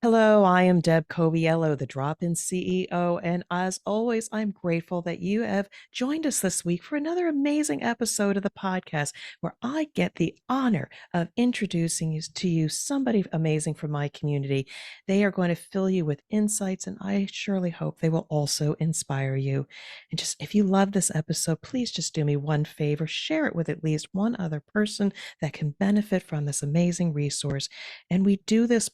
Hello, I am Deb Coviello, the Drop-In CEO, and as always, I'm grateful that you have joined us this week for another amazing episode of the podcast where I get the honor of introducing you to you somebody amazing from my community. They are going to fill you with insights, and I surely hope they will also inspire you. And just if you love this episode, please just do me one favor, share it with at least one other person that can benefit from this amazing resource. And we do this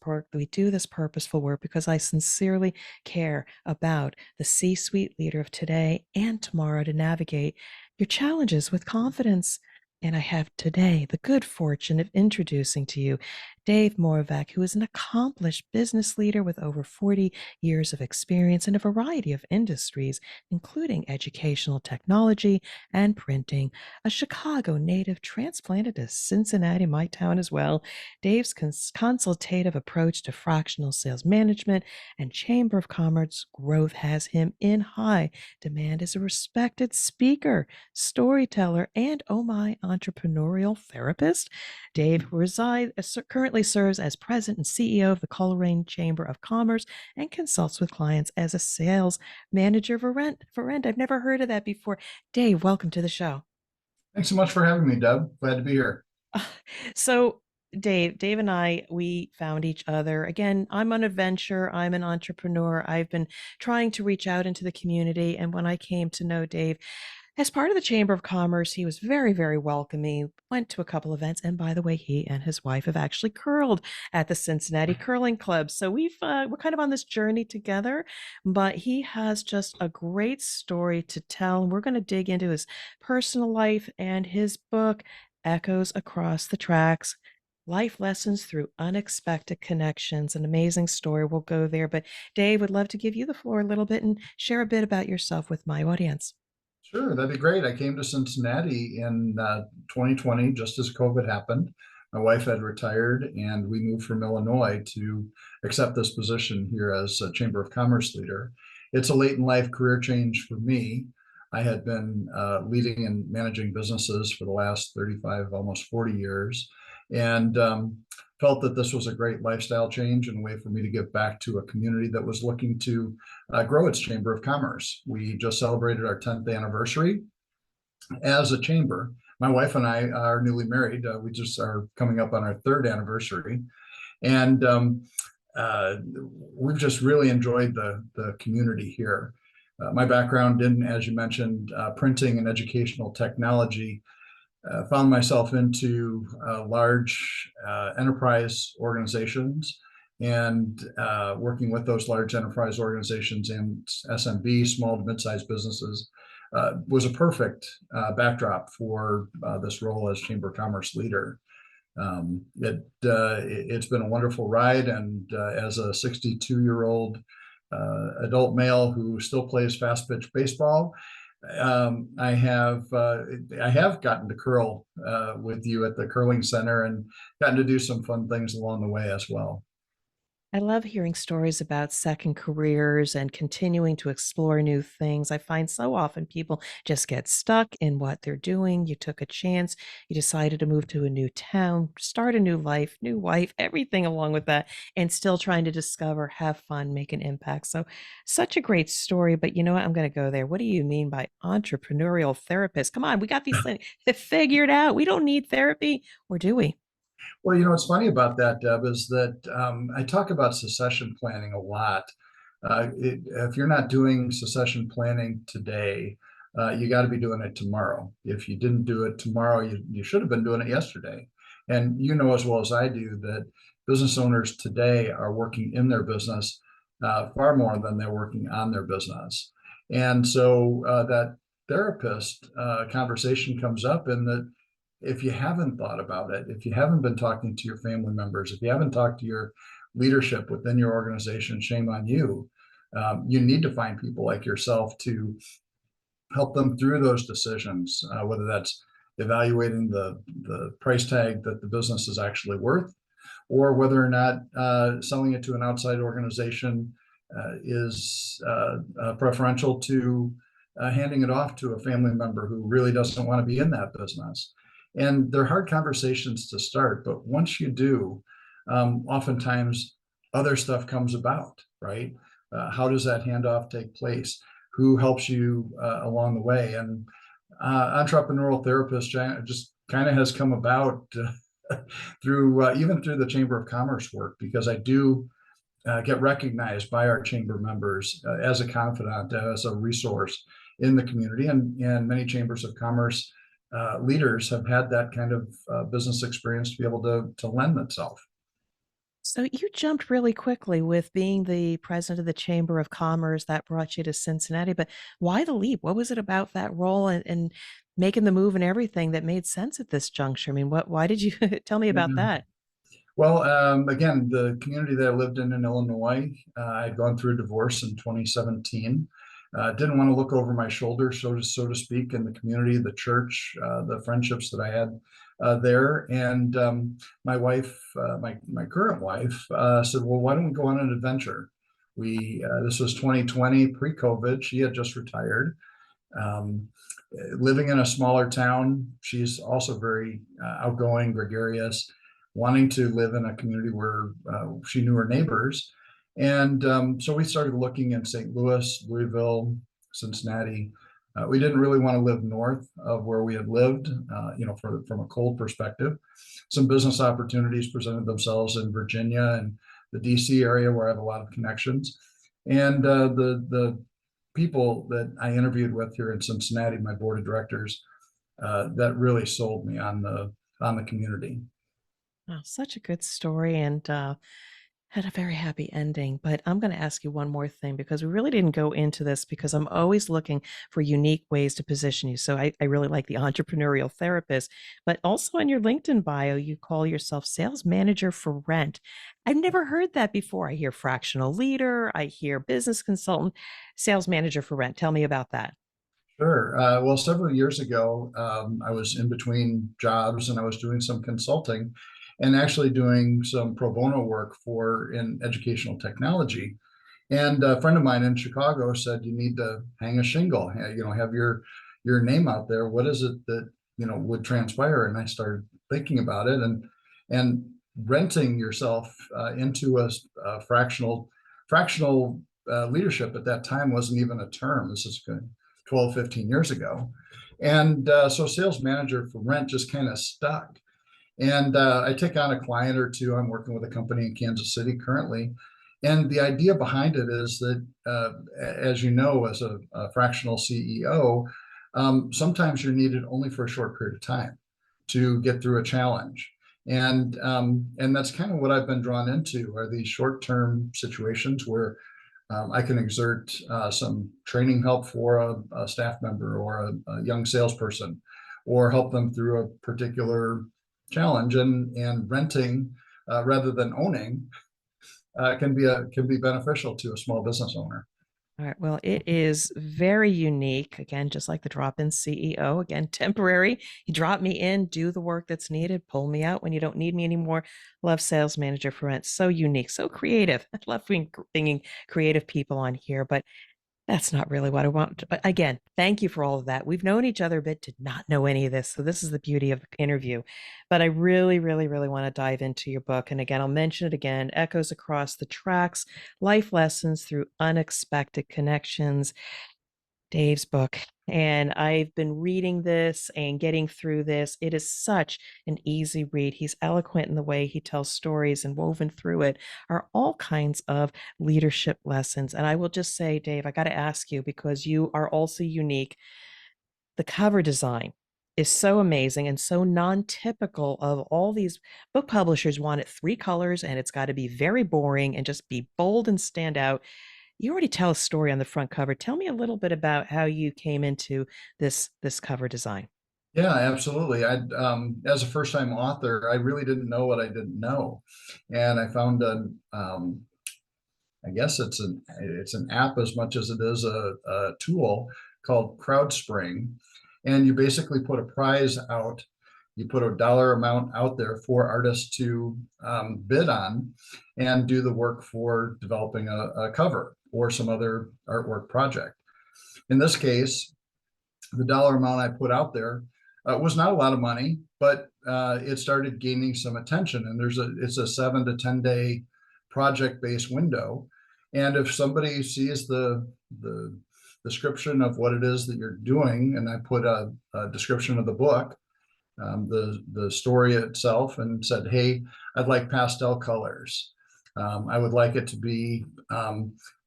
purposeful work because I sincerely care about the C-suite leader of today and tomorrow to navigate your challenges with confidence. And I have today the good fortune of introducing to you Dave Moravec, who is an accomplished business leader with over 40 years of experience in a variety of industries, including educational technology and printing. A Chicago native transplanted to Cincinnati, my town as well. Dave's consultative approach to fractional sales management and Chamber of Commerce growth has him in high demand as a respected speaker, storyteller, and oh my, entrepreneurial therapist. Dave currently serves as president and CEO of the Coleraine Chamber of Commerce and consults with clients as a sales manager for rent. I've never heard of that before. Dave, welcome to the show. Thanks so much for having me, Deb. Glad to be here. So, Dave and I, we found each other. Again, I'm on a venture. I'm an entrepreneur. I've been trying to reach out into the community. And when I came to know Dave, as part of the Chamber of Commerce, he was very, very welcoming. Went to a couple events, and by the way, he and his wife have actually curled at the Cincinnati Curling Club. So we're kind of on this journey together. But he has just a great story to tell, and we're going to dig into his personal life and his book, Echoes Across the Tracks. Life lessons through unexpected connections. An amazing story. We'll go there. But Dave, would love to give you the floor a little bit and share a bit about yourself with my audience. Sure, that'd be great. I came to Cincinnati in 2020, just as COVID happened. My wife had retired, and we moved from Illinois to accept this position here as a Chamber of Commerce leader. It's a late in life career change for me. I had been leading and managing businesses for the last 35, almost 40 years, and felt that this was a great lifestyle change and a way for me to give back to a community that was looking to grow its Chamber of Commerce. We just celebrated our 10th anniversary as a chamber. My wife and I are newly married. We just are coming up on our third anniversary. And we've just really enjoyed the community here. My background in, as you mentioned, printing and educational technology, found myself into large enterprise organizations and working with those large enterprise organizations and SMB, small to mid-sized businesses, was a perfect backdrop for this role as Chamber of Commerce leader. It's been a wonderful ride, and as a 62-year-old adult male who still plays fast pitch baseball, I have gotten to curl with you at the curling center and gotten to do some fun things along the way as well. I love hearing stories about second careers and continuing to explore new things. I find so often people just get stuck in what they're doing. You took a chance, you decided to move to a new town, start a new life, new wife, everything along with that, and still trying to discover, have fun, make an impact. So, such a great story. But you know what? I'm going to go there. What do you mean by entrepreneurial therapist? Come on, we got these things figured out. We don't need therapy, or do we? Well, what's funny about that, Deb, is that I talk about succession planning a lot. If you're not doing succession planning today, you got to be doing it tomorrow. If you didn't do it tomorrow, you should have been doing it yesterday. And you know as well as I do that business owners today are working in their business far more than they're working on their business. And so that therapist conversation comes up in that if you haven't thought about it, if you haven't been talking to your family members, if you haven't talked to your leadership within your organization, shame on you. You need to find people like yourself to help them through those decisions, whether that's evaluating the price tag that the business is actually worth, or whether or not selling it to an outside organization is preferential to handing it off to a family member who really doesn't want to be in that business. And they're hard conversations to start, but once you do, oftentimes other stuff comes about, right? How does that handoff take place? Who helps you along the way? And entrepreneurial therapist just kind of has come about through even through the Chamber of Commerce work, because I do get recognized by our chamber members as a confidant, as a resource in the community, and many chambers of commerce leaders have had that kind of business experience to be able to lend themselves. So you jumped really quickly with being the president of the Chamber of Commerce that brought you to Cincinnati, but why the leap? What was it about that role and making the move and everything that made sense at this juncture? I mean, why did you tell me about that? Well, again, the community that I lived in Illinois, I'd gone through a divorce in 2017. Didn't want to look over my shoulder, so to speak, in the community, the church, the friendships that I had there. And my wife, my current wife, said, "Well, why don't we go on an adventure?" We This was 2020, pre-COVID. She had just retired. Um, Living in a smaller town, she's also very outgoing, gregarious, wanting to live in a community where she knew her neighbors. And so we started looking in St. Louis, Louisville, Cincinnati. We didn't really want to live north of where we had lived, from a cold perspective. Some business opportunities presented themselves in Virginia and the DC area, where I have a lot of connections. And the people that I interviewed with here in Cincinnati, my board of directors, that really sold me on the community. Oh, such a good story and had a very happy ending. But I'm going to ask you one more thing because we really didn't go into this because I'm always looking for unique ways to position you. So I really like the entrepreneurial therapist, but also in your LinkedIn bio, you call yourself sales manager for rent. I've never heard that before. I hear fractional leader, I hear business consultant, sales manager for rent. Tell me about that. Sure. Well, several years ago, I was in between jobs and I was doing some consulting and actually doing some pro bono work for in educational technology. And a friend of mine in Chicago said, "You need to hang a shingle, have your name out there. What is it that, would transpire?" And I started thinking about it, and renting yourself into a fractional leadership at that time wasn't even a term. This is good 12, 15 years ago. And so sales manager for rent just kind of stuck. And I take on a client or two. I'm working with a company in Kansas City currently. And the idea behind it is that, as you know, as a fractional CEO, sometimes you're needed only for a short period of time to get through a challenge. And that's kind of what I've been drawn into, are these short-term situations where I can exert some training help for a staff member or a young salesperson, or help them through a particular challenge. And renting rather than owning can be beneficial to a small business owner. All right. Well, it is very unique. Again, just like the drop-in CEO, again, temporary. You drop me in, do the work that's needed, pull me out when you don't need me anymore. Love sales manager for rent. So unique, so creative. I love bringing creative people on here, but that's not really what I want. But again, thank you for all of that. We've known each other a bit, did not know any of this. So this is the beauty of the interview. But I really, really, really want to dive into your book. And again, I'll mention it again, Echoes Across the Tracks, Life Lessons Through Unexpected Connections. Dave's book. And I've been reading this and getting through this. It is such an easy read. He's eloquent in the way he tells stories, and woven through it are all kinds of leadership lessons. And I will just say, Dave, I got to ask you because you are also unique. The cover design is so amazing and so non-typical of all these book publishers want it three colors and it's got to be very boring and just be bold and stand out. You already tell a story on the front cover. Tell me a little bit about how you came into this cover design. Yeah, absolutely. As a first-time author, I really didn't know what I didn't know, and I found I guess it's an app as much as it is a tool called CrowdSpring, and you basically put a prize out. You put a dollar amount out there for artists to bid on, and do the work for developing a cover or some other artwork project. In this case, the dollar amount I put out there was not a lot of money, but it started gaining some attention. And it's a 7 to 10 day project-based window. And if somebody sees the description of what it is that you're doing, and I put a description of the book, the story itself, and said, hey, I'd like pastel colors. I would like it to be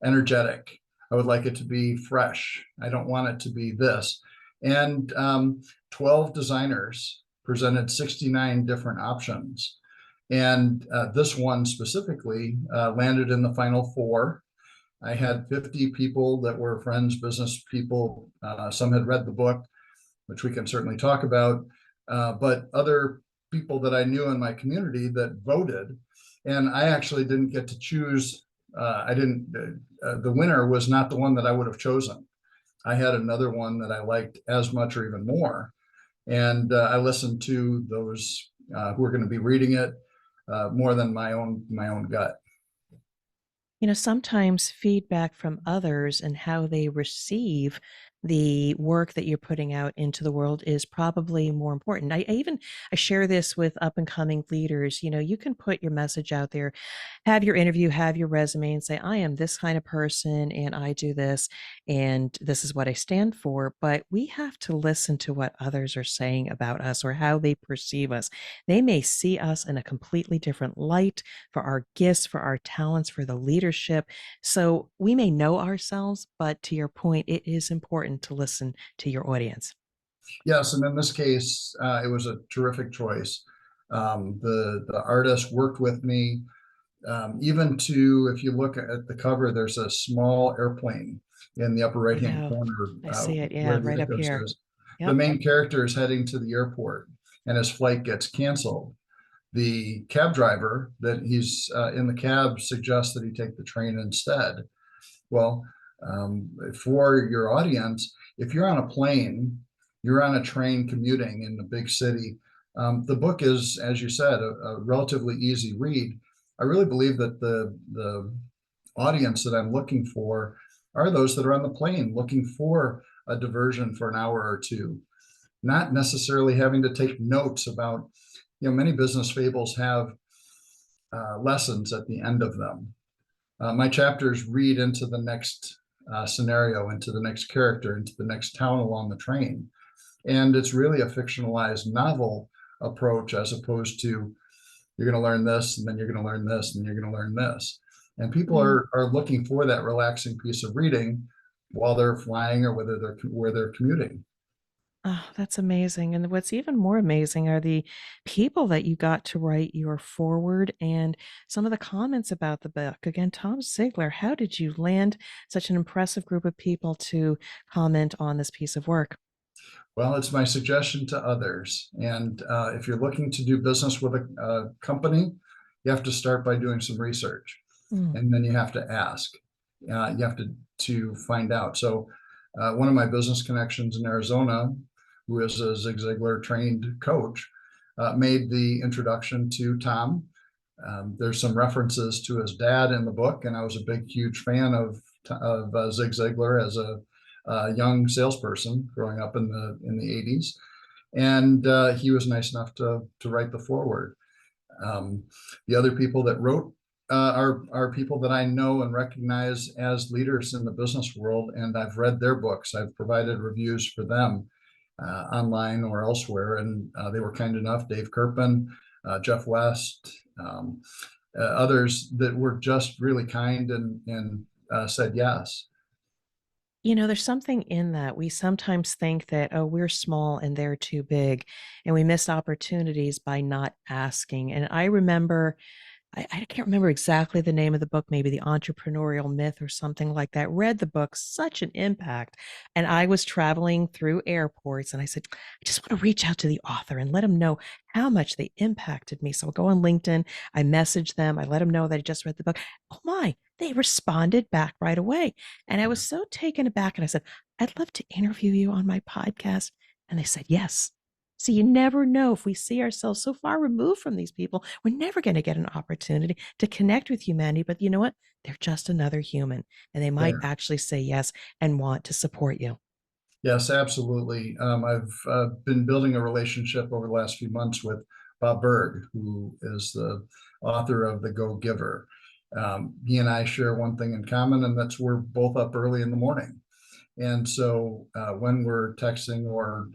energetic. I would like it to be fresh. I don't want it to be this. And 12 designers presented 69 different options. And this one specifically landed in the final four. I had 50 people that were friends, business people. Some had read the book, which we can certainly talk about, but other people that I knew in my community that voted. And I actually didn't get to choose. The winner was not the one that I would have chosen. I had another one that I liked as much or even more. And I listened to those who are going to be reading it more than my own gut. Sometimes feedback from others and how they receive the work that you're putting out into the world is probably more important. I share this with up and coming leaders. You can put your message out there, have your interview, have your resume, and say, I am this kind of person and I do this and this is what I stand for. But we have to listen to what others are saying about us or how they perceive us. They may see us in a completely different light for our gifts, for our talents, for the leadership. So we may know ourselves, but to your point, it is important to listen to your audience. Yes, and in this case, it was a terrific choice. The artist worked with me, even to, if you look at the cover, there's a small airplane in the upper I right-hand know. corner I see it. where Yeah, the right up Ethos here. is. The Yep. main character is heading to the airport, and his flight gets canceled. The cab driver that he's in the cab suggests that he take the train instead. Well, for your audience, if you're on a plane, you're on a train commuting in the big city, the book is, as you said, a relatively easy read. I really believe that the audience that I'm looking for are those that are on the plane looking for a diversion for an hour or two, not necessarily having to take notes about, many business fables have lessons at the end of them. My chapters read into the next scenario, into the next character, into the next town along the train. And it's really a fictionalized novel approach, as opposed to you're going to learn this, and then you're going to learn this, and you're going to learn this. And people are looking for that relaxing piece of reading while they're flying or where they're commuting. Oh, that's amazing. And what's even more amazing are the people that you got to write your forward and some of the comments about the book. Again, Tom Ziegler, how did you land such an impressive group of people to comment on this piece of work? Well, it's my suggestion to others. And if you're looking to do business with a company, you have to start by doing some research, Mm. and then you have to ask. You have to find out. So one of my business connections in Arizona, who is a Zig Ziglar trained coach, made the introduction to Tom. There's some references to his dad in the book, and I was a big, huge fan of Zig Ziglar as a young salesperson growing up in the 80s. And he was nice enough to write the foreword. The other people that wrote are people that I know and recognize as leaders in the business world, and I've read their books. I've provided reviews for them online or elsewhere, and they were kind enough. Dave Kirpin, Jeff West, others that were just really kind and said yes. There's something in that. We sometimes think that, oh, we're small and they're too big, and we miss opportunities by not asking. And I remember I can't remember exactly the name of the book, maybe The Entrepreneurial Myth or something like that. Read the book, such an impact. And I was traveling through airports and I said, I just want to reach out to the author and let them know how much they impacted me. So I'll go on LinkedIn, I messaged them, I let them know that I just read the book. Oh my, they responded back right away. And I was so taken aback. And I said, I'd love to interview you on my podcast. And they said, yes. So you never know, if we see ourselves so far removed from these people, we're never going to get an opportunity to connect with humanity. But you know what? They're just another human, and they might There. actually say yes and want to support you. Yes, absolutely. I've been building a relationship over the last few months with Bob Berg, who is the author of The Go Giver. He and I share one thing in common, and that's we're both up early in the morning. And so when we're texting or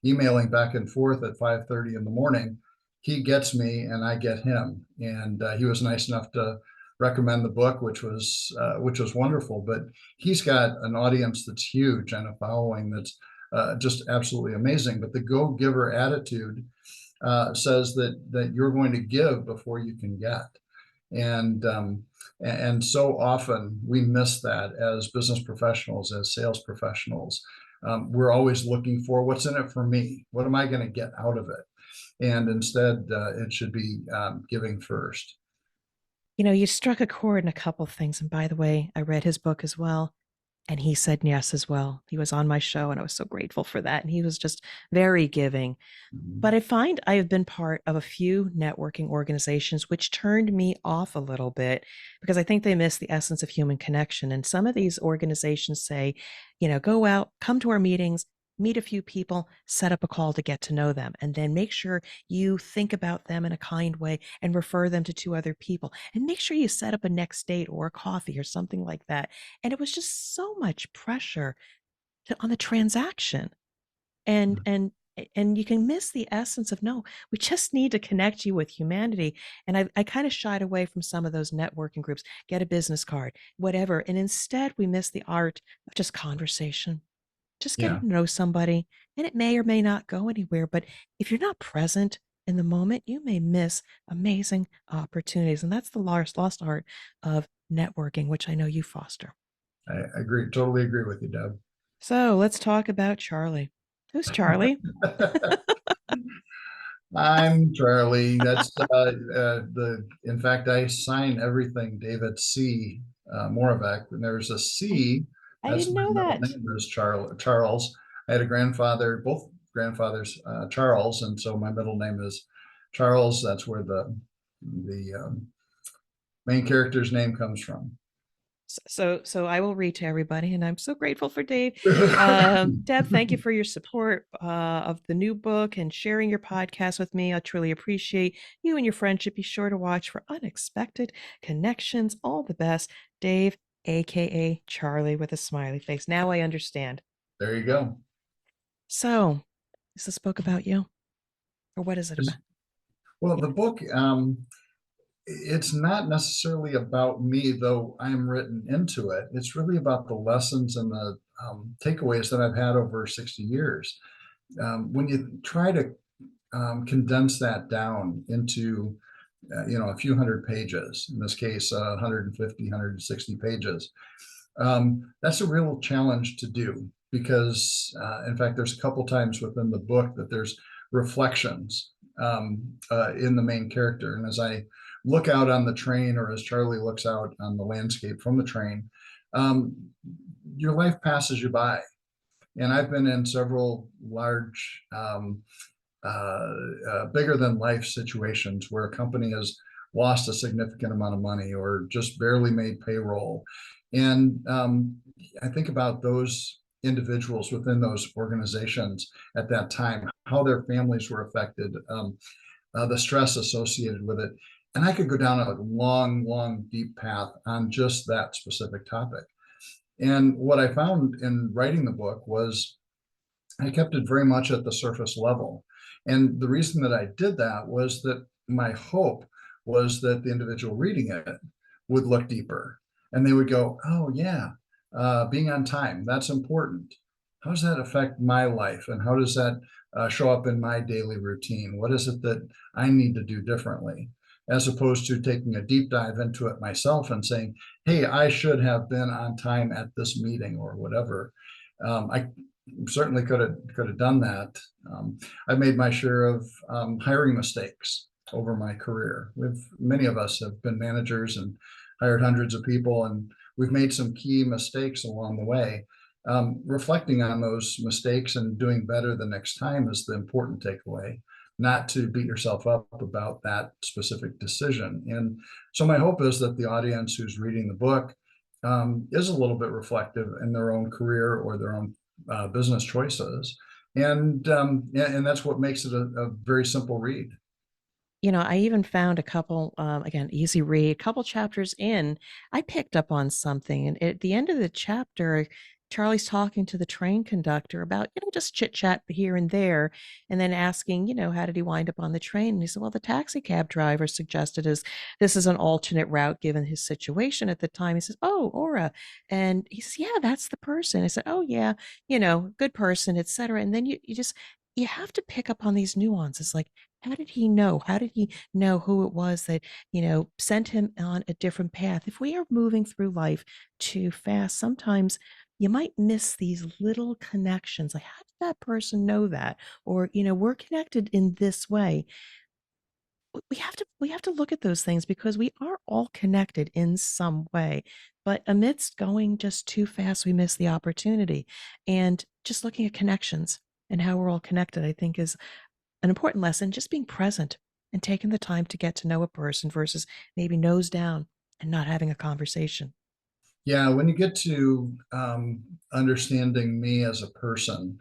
emailing back and forth at 5:30 in the morning, he gets me and I get him. And he was nice enough to recommend the book, which was wonderful. But he's got an audience that's huge and a following that's just absolutely amazing. But the go-giver attitude says that you're going to give before you can get. And so often we miss that as business professionals, as sales professionals. We're always looking for what's in it for me. What am I going to get out of it? And instead, it should be giving first. You know, you struck a chord in a couple of things. And by the way, I read his book as well. And he said yes as well. He was on my show, and I was so grateful for that. And he was just very giving. Mhm. But I find I have been part of a few networking organizations which turned me off a little bit because I think they miss the essence of human connection. And some of these organizations say, you know, go out, come to our meetings, meet a few people, set up a call to get to know them, and then make sure you think about them in a kind way and refer them to two other people. And make sure you set up a next date or a coffee or something like that. And it was just so much pressure on the transaction and you can miss the essence of no, we just need to connect you with humanity. And I kind of shied away from some of those networking groups, get a business card, whatever, and instead we miss the art of just conversation, just getting Yeah, to know somebody. And it may or may not go anywhere, but if you're not present in the moment, you may miss amazing opportunities. And that's the lost art of networking, which I know you foster. I agree. Totally agree with you, Deb. So let's talk about Charlie. Who's Charlie? I'm Charlie. That's in fact, I sign everything David C. Moravec. And there's a I, C. I That's didn't my know middle that. name is Charles. I had a grandfather, both grandfathers, Charles. And so my middle name is Charles. That's where the main character's name comes from. So I will read to everybody, and I'm so grateful for Dave. Deb, thank you for your support of the new book and sharing your podcast with me. I truly appreciate you and your friendship. Be sure to watch for unexpected connections. All the best, Dave, aka Charlie, with a smiley face. Now I understand. There you go. So, is this book about you, or what is it about? Well, the book, it's not necessarily about me, though I'm written into it. It's really about the lessons and the takeaways that I've had over 60 years. When you try to condense that down into a few hundred pages, in this case 150 160 pages, that's a real challenge to do because in fact there's a couple times within the book that there's reflections in the main character, and as I look out on the train, or as Charlie looks out on the landscape from the train, um, your life passes you by. And I've been in several large bigger than life situations where a company has lost a significant amount of money or just barely made payroll. And I think about those individuals within those organizations at that time, how their families were affected, the stress associated with it. And I could go down a long, long, deep path on just that specific topic. And what I found in writing the book was I kept it very much at the surface level. And the reason that I did that was that my hope was that the individual reading it would look deeper and they would go, oh, yeah, being on time, that's important. How does that affect my life? And how does that show up in my daily routine? What is it that I need to do differently? As opposed to taking a deep dive into it myself and saying, hey, I should have been on time at this meeting or whatever. I certainly could have done that. I've made my share of hiring mistakes over my career. Many of us have been managers and hired hundreds of people, and we've made some key mistakes along the way. Reflecting on those mistakes and doing better the next time is the important takeaway, not to beat yourself up about that specific decision. And so my hope is that the audience who's reading the book is a little bit reflective in their own career or their own business choices, and that's what makes it a very simple read. I even found a couple, again, easy read, a couple chapters in, I picked up on something. And at the end of the chapter, Charlie's talking to the train conductor about, just chit chat here and there, and then asking, how did he wind up on the train? And he said, well, the taxi cab driver suggested this is an alternate route given his situation at the time. He says, oh, Aura. And he says, yeah, that's the person. I said, oh, yeah, good person, etc. And then you have to pick up on these nuances. Like, how did he know? How did he know who it was that, sent him on a different path? If we are moving through life too fast, sometimes you might miss these little connections. Like, how did that person know that? Or, we're connected in this way. We have to look at those things because we are all connected in some way. But amidst going just too fast, we miss the opportunity. And just looking at connections and how we're all connected, I think is an important lesson, just being present and taking the time to get to know a person versus maybe nose down and not having a conversation. Yeah, when you get to understanding me as a person,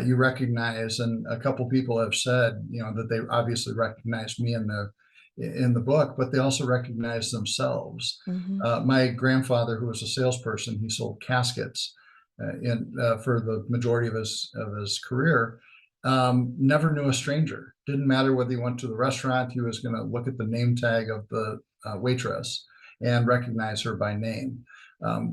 you recognize, and a couple people have said, that they obviously recognize me in the book, but they also recognize themselves. Mm-hmm. My grandfather, who was a salesperson, he sold caskets for the majority of his career. Never knew a stranger. Didn't matter whether he went to the restaurant, he was going to look at the name tag of the waitress and recognize her by name.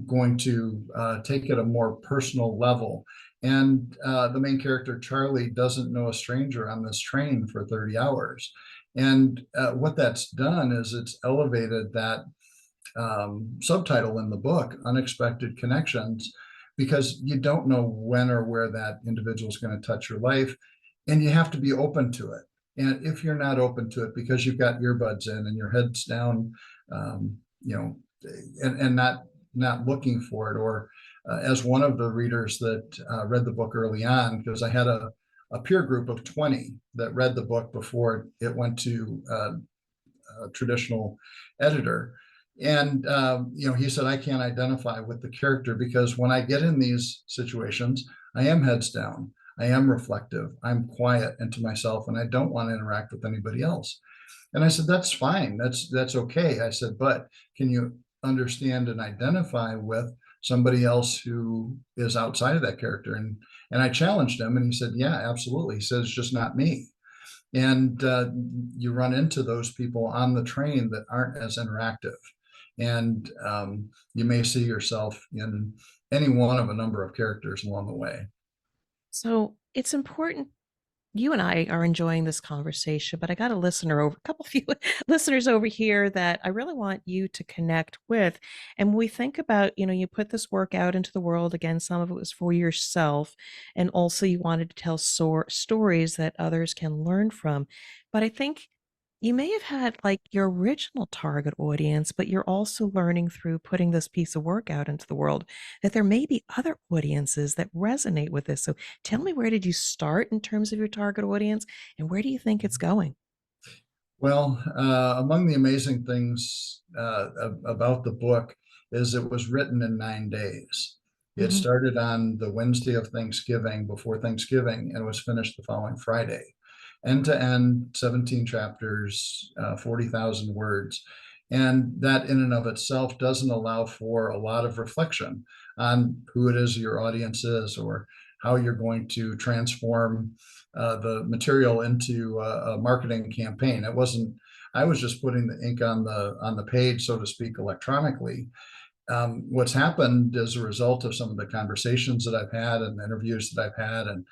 Going to take it a more personal level. And the main character, Charlie, doesn't know a stranger on this train for 30 hours. And what that's done is it's elevated that subtitle in the book, Unexpected Connections, because you don't know when or where that individual is going to touch your life. And you have to be open to it. And if you're not open to it because you've got earbuds in and your head's down, um, and not looking for it, or as one of the readers that read the book early on, because I had a peer group of 20 that read the book before it went to a traditional editor. And he said, I can't identify with the character because when I get in these situations, I am heads down, I am reflective, I'm quiet and to myself, and I don't want to interact with anybody else. And I said, that's fine. That's okay. I said, but can you understand and identify with somebody else who is outside of that character? And I challenged him, and he said, yeah, absolutely. He said, it's just not me. And you run into those people on the train that aren't as interactive. And you may see yourself in any one of a number of characters along the way. So it's important. You and I are enjoying this conversation, but I got a couple few listeners over here that I really want you to connect with. And when we think about, you put this work out into the world, again, some of it was for yourself, and also you wanted to tell stories that others can learn from. But I think you may have had like your original target audience, but you're also learning through putting this piece of work out into the world that there may be other audiences that resonate with this. So tell me, where did you start in terms of your target audience, and where do you think it's going? Well, among the amazing things about the book is it was written in 9 days. It Mhm. started on the Wednesday of Thanksgiving, before Thanksgiving, and was finished the following Friday. End to end, 17 chapters, 40,000 words. And that in and of itself doesn't allow for a lot of reflection on who it is your audience is, or how you're going to transform the material into a marketing campaign. It wasn't. I was just putting the ink on the page, so to speak, electronically. What's happened as a result of some of the conversations that I've had and interviews that I've had, and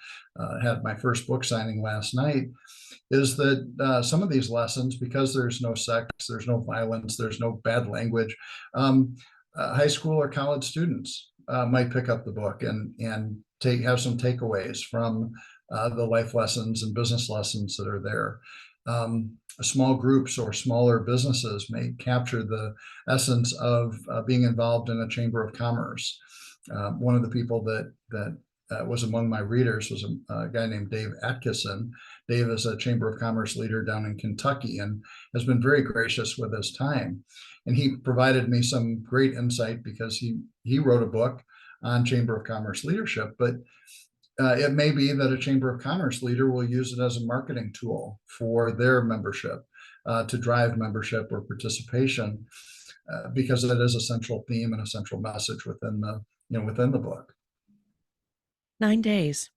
had my first book signing last night, is that some of these lessons, because there's no sex, there's no violence, there's no bad language, high school or college students might pick up the book and have some takeaways from the life lessons and business lessons that are there. Small groups or smaller businesses may capture the essence of being involved in a chamber of commerce. One of the people that was among my readers was a guy named Dave Atkinson. Dave is a chamber of commerce leader down in Kentucky and has been very gracious with his time. And he provided me some great insight because he wrote a book on chamber of commerce leadership, but it may be that a chamber of commerce leader will use it as a marketing tool for their membership. to drive membership or participation, because it is a central theme and a central message within the book. 9 days,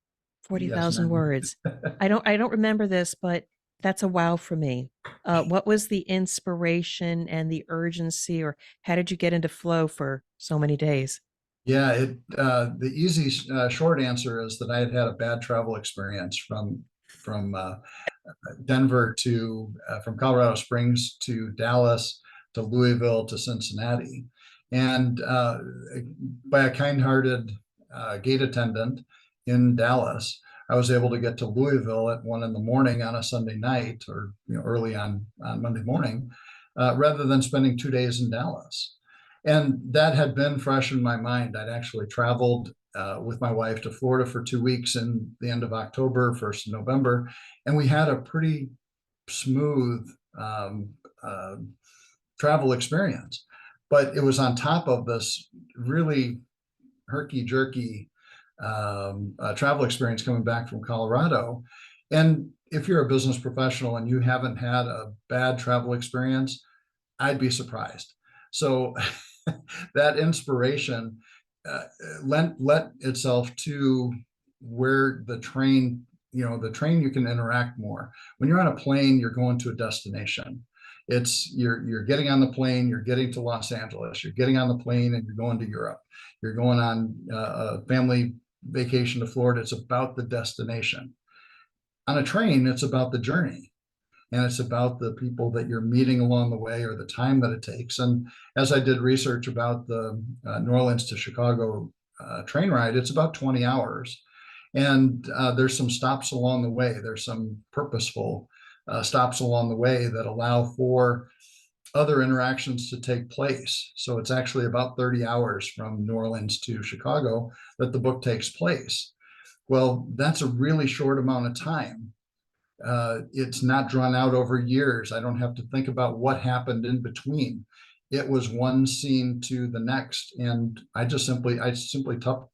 Yes, 40,000 ma'am. words. I don't remember this, but that's a wow for me. What was the inspiration and the urgency, or how did you get into flow for so many days? Yeah, the easy short answer is that I had had a bad travel experience from Denver to from Colorado Springs to Dallas to Louisville to Cincinnati, and by a kind-hearted gate attendant in Dallas, I was able to get to Louisville at 1 in the morning on a Sunday night, or early on Monday morning, rather than spending 2 days in Dallas. And that had been fresh in my mind. I'd actually traveled with my wife to Florida for 2 weeks in the end of October, 1st of November, and we had a pretty smooth um, uh, travel experience. But it was on top of this really herky jerky travel experience coming back from Colorado. And if you're a business professional and you haven't had a bad travel experience, I'd be surprised. So that inspiration uh, let itself to where the train you can interact more. When you're on a plane, you're going to a destination. You're getting on the plane, you're getting to Los Angeles, you're getting on the plane and you're going to Europe. You're going on a family vacation to Florida. It's about the destination. On a train, it's about the journey, and it's about the people that you're meeting along the way, or the time that it takes. And as I did research about the New Orleans to Chicago train ride, it's about 20 hours. And there's some stops along the way. There's some purposeful stops along the way that allow for other interactions to take place. So it's actually about 30 hours from New Orleans to Chicago that the book takes place. Well, that's a really short amount of time. It's not drawn out over years. I don't have to think about what happened in between. It was one scene to the next, and I simply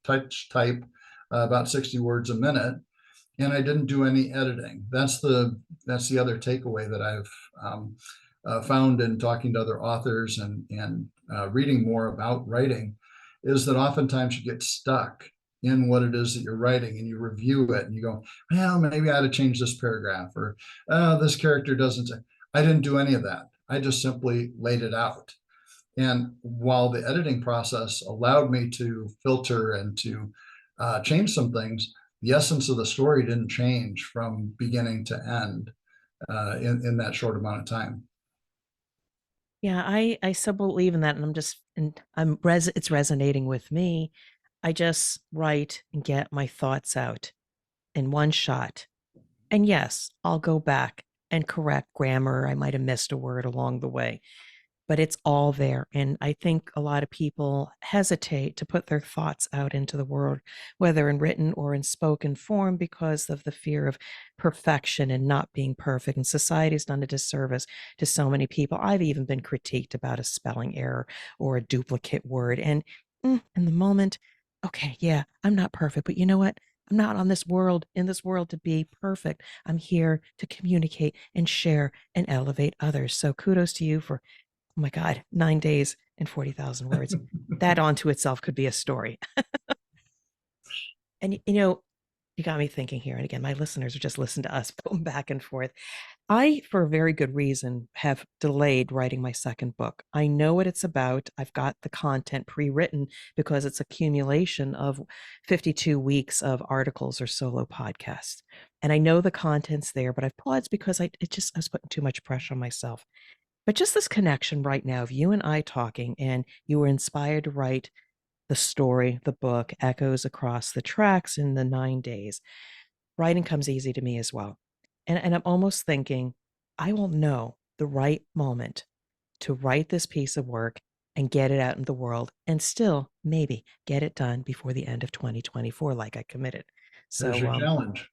touch type about 60 words a minute, and I didn't do any editing. That's the other takeaway that I've found in talking to other authors and reading more about writing, is that oftentimes you get stuck in what it is that you're writing, and you review it and you go, well, maybe I ought to change this paragraph, or oh, this character doesn't say. I didn't do any of that. I just simply laid it out. And while the editing process allowed me to filter and to change some things, the essence of the story didn't change from beginning to end in that short amount of time. Yeah, I so believe in that, and it's resonating with me. I just write and get my thoughts out in one shot. And yes, I'll go back and correct grammar. I might have missed a word along the way, but it's all there. And I think a lot of people hesitate to put their thoughts out into the world, whether in written or in spoken form, because of the fear of perfection and not being perfect. And society's done a disservice to so many people. I've even been critiqued about a spelling error or a duplicate word. And in the moment, okay, yeah, I'm not perfect, but you know what? I'm not in this world to be perfect. I'm here to communicate and share and elevate others. So kudos to you for, oh my God, 9 days and 40,000 words. That onto itself could be a story. And, you got me thinking here. And again, my listeners are just listening to us going back and forth. I, for a very good reason, have delayed writing my second book. I know what it's about. I've got the content pre-written because it's accumulation of 52 weeks of articles or solo podcasts. And I know the content's there, but I've paused because I was putting too much pressure on myself. But just this connection right now of you and I talking, and you were inspired to write the story, the book, echoes across the tracks in the 9 days. Writing comes easy to me as well. And I'm almost thinking, I will know the right moment to write this piece of work and get it out in the world, and still maybe get it done before the end of 2024, like I committed. There's So, your challenge.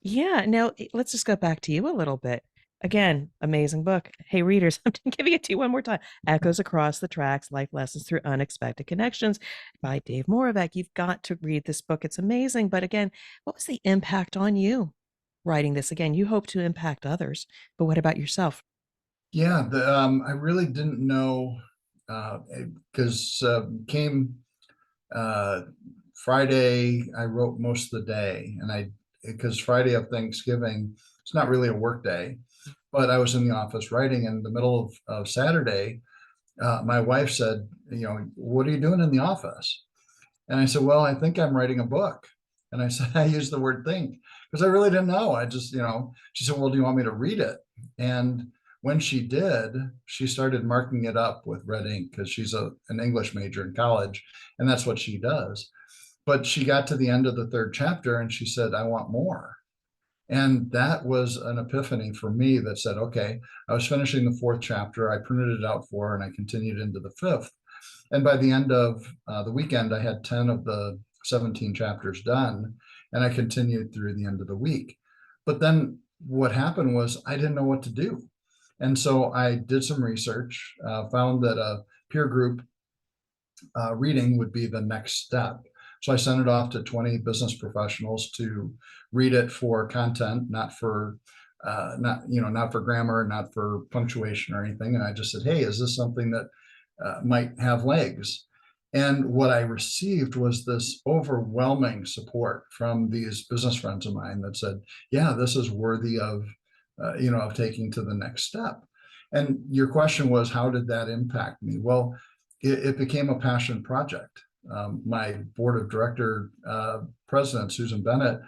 yeah, now let's just go back to you a little bit. Again, amazing book. Hey, readers, I'm giving it to you one more time. Echoes Across the Tracks, Life Lessons Through Unexpected Connections by Dave Moravec. You've got to read this book. It's amazing. But again, what was the impact on you writing this? Again, you hope to impact others, but what about yourself? Yeah, I really didn't know because came uh, Friday, I wrote most of the day, and because Friday of Thanksgiving, it's not really a work day, but I was in the office writing. In the middle of Saturday, my wife said, "What are you doing in the office?" And I said, "Well, I think I'm writing a book." And I said, I used the word think because I really didn't know. I just, she said, "Well, do you want me to read it?" And when she did, she started marking it up with red ink because she's an English major in college, and that's what she does. But she got to the end of the third chapter and she said, "I want more." And that was an epiphany for me that said, okay, I was finishing the fourth chapter. I printed it out for her and I continued into the fifth. And by the end of the weekend, I had 10 of the 17 chapters done, and I continued through the end of the week. But then what happened was I didn't know what to do. And so I did some research, found that a peer group reading would be the next step. So I sent it off to 20 business professionals to read it for content, not for grammar, not for punctuation or anything. And I just said, "Hey, is this something that might have legs?" And what I received was this overwhelming support from these business friends of mine that said, "Yeah, this is worthy of taking to the next step." And your question was, how did that impact me? Well, it became a passion project. My board of director president, Susan Bennett,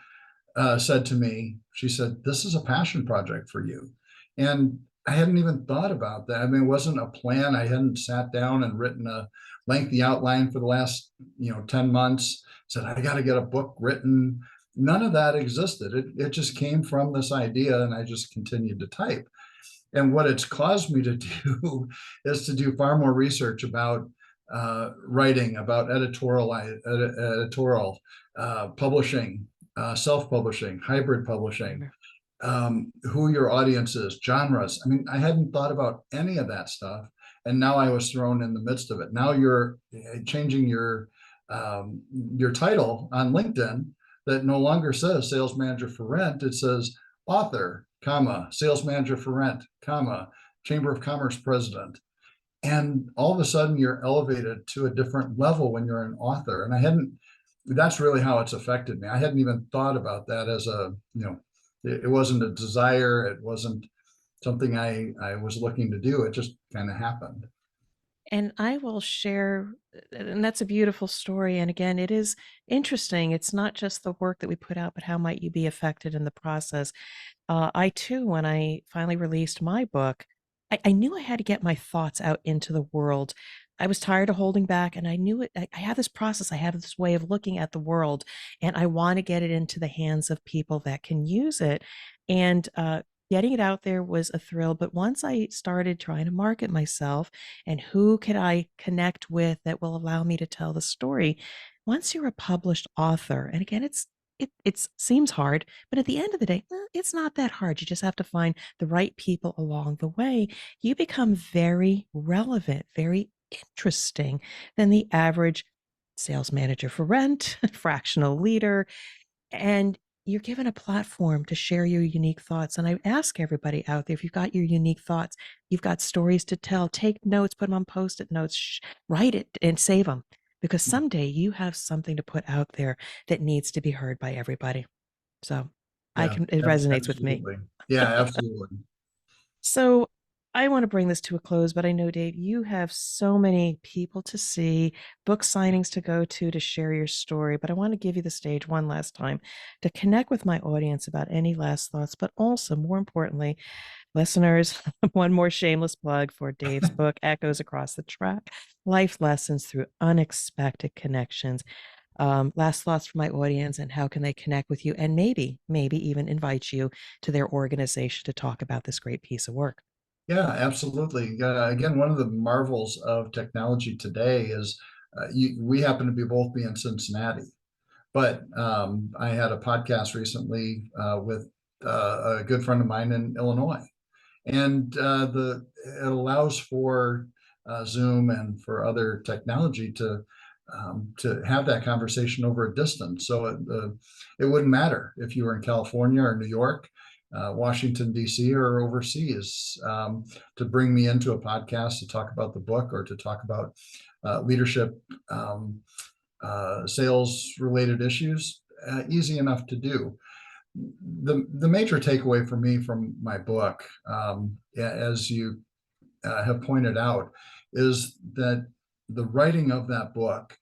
said to me, she said, "This is a passion project for you." And I hadn't even thought about that. I mean, it wasn't a plan. I hadn't sat down and written a lengthy outline for the last, 10 months, said, "I got to get a book written." None of that existed. It just came from this idea, and I just continued to type. And what it's caused me to do is to do far more research about writing, about editorial, publishing, self-publishing, hybrid publishing, who your audience is, genres. I mean, I hadn't thought about any of that stuff, and now I was thrown in the midst of it. Now you're changing your title on LinkedIn that no longer says sales manager for rent. It says author, comma, sales manager for rent, comma, Chamber of Commerce president. And all of a sudden you're elevated to a different level when you're an author. And that's really how it's affected me. I hadn't even thought about that as it wasn't a desire. It wasn't something I was looking to do. It just kind of happened. And I will share, and that's a beautiful story. And again, it is interesting. It's not just the work that we put out, but how might you be affected in the process. I too, when I finally released my book, I knew I had to get my thoughts out into the world. I was tired of holding back, and I knew it. I have this process, I have this way of looking at the world, and I want to get it into the hands of people that can use it. And getting it out there was a thrill. But once I started trying to market myself and who can I connect with that will allow me to tell the story, once you're a published author, and again, it seems hard, but at the end of the day, it's not that hard. You just have to find the right people along the way. You become very relevant, very interesting than the average sales manager for rent, fractional leader, and you're given a platform to share your unique thoughts. And I ask everybody out there, if you've got your unique thoughts, you've got stories to tell, take notes, put them on post-it notes, write it and save them, because someday you have something to put out there that needs to be heard by everybody. So Yeah, it resonates with me. absolutely. Yeah, absolutely. So I want to bring this to a close, but I know, Dave, you have so many people to see, book signings to go to share your story. But I want to give you the stage one last time to connect with my audience about any last thoughts, but also, more importantly, listeners, one more shameless plug for Dave's book, Echoes Across the Track, Life Lessons Through Unexpected Connections. Last thoughts from my audience, and how can they connect with you, and maybe even invite you to their organization to talk about this great piece of work. Yeah, absolutely. Again, one of the marvels of technology today is we happen to both be in Cincinnati, but I had a podcast recently with a good friend of mine in Illinois, and it allows for Zoom and for other technology to have that conversation over a distance. So it wouldn't matter if you were in California or New York. Washington, D.C. or overseas, to bring me into a podcast to talk about the book or to talk about leadership, sales related issues. Easy enough to do. The major takeaway for me from my book, as you have pointed out, is that the writing of that book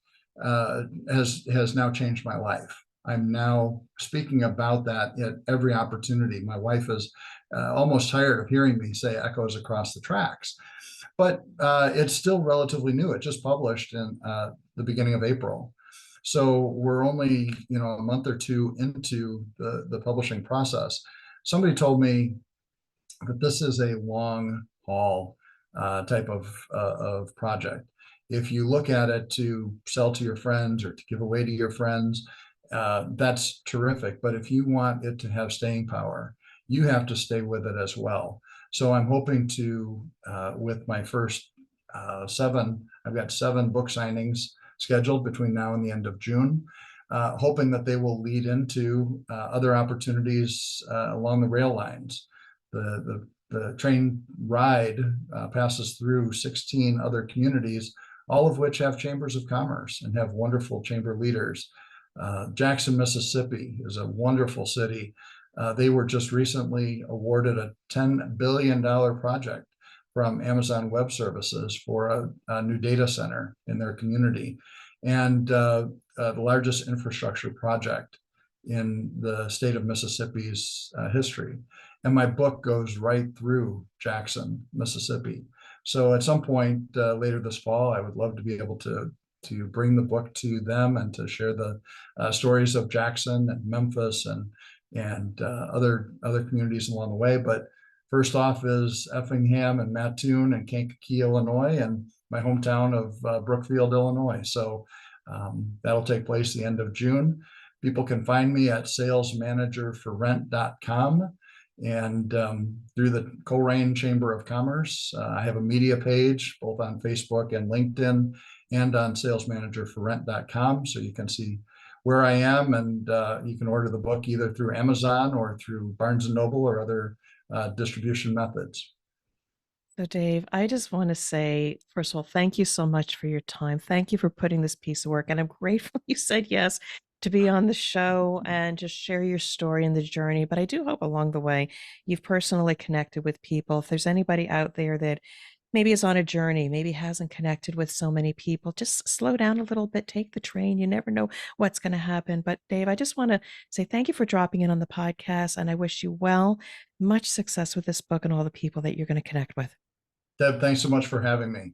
has now changed my life. I'm now speaking about that at every opportunity. My wife is almost tired of hearing me say echoes across the tracks, but it's still relatively new. It just published in the beginning of April. So we're only, a month or two into the publishing process. Somebody told me that this is a long haul type of project. If you look at it to sell to your friends or to give away to your friends, that's terrific. But if you want it to have staying power, you have to stay with it as well. So I'm hoping to, with my first I've got 7 book signings scheduled between now and the end of June, hoping that they will lead into other opportunities along the rail lines. The train ride passes through 16 other communities, all of which have chambers of commerce and have wonderful chamber leaders. Jackson, Mississippi is a wonderful city. They were just recently awarded a $10 billion project from Amazon Web Services for a new data center in their community, and the largest infrastructure project in the state of Mississippi's history. And my book goes right through Jackson, Mississippi. So at some point later this fall, I would love to be able to bring the book to them and to share the stories of Jackson and Memphis and other communities along the way. But first off is Effingham and Mattoon and Kankakee, Illinois, and my hometown of Brookfield, Illinois. So that'll take place the end of June. People can find me at salesmanagerforrent.com and through the Coleraine Chamber of Commerce. I have a media page both on Facebook and LinkedIn and on salesmanagerforrent.com. So you can see where I am, and you can order the book either through Amazon or through Barnes & Noble or other distribution methods. So, Dave, I just want to say, first of all, thank you so much for your time. Thank you for putting this piece of work. And I'm grateful you said yes to be on the show and just share your story and the journey. But I do hope along the way you've personally connected with people. If there's anybody out there that maybe is on a journey, maybe hasn't connected with so many people, just slow down a little bit, take the train. You never know what's going to happen. But Dave, I just want to say thank you for dropping in on the podcast, and I wish you well, much success with this book and all the people that you're going to connect with. Deb, thanks so much for having me.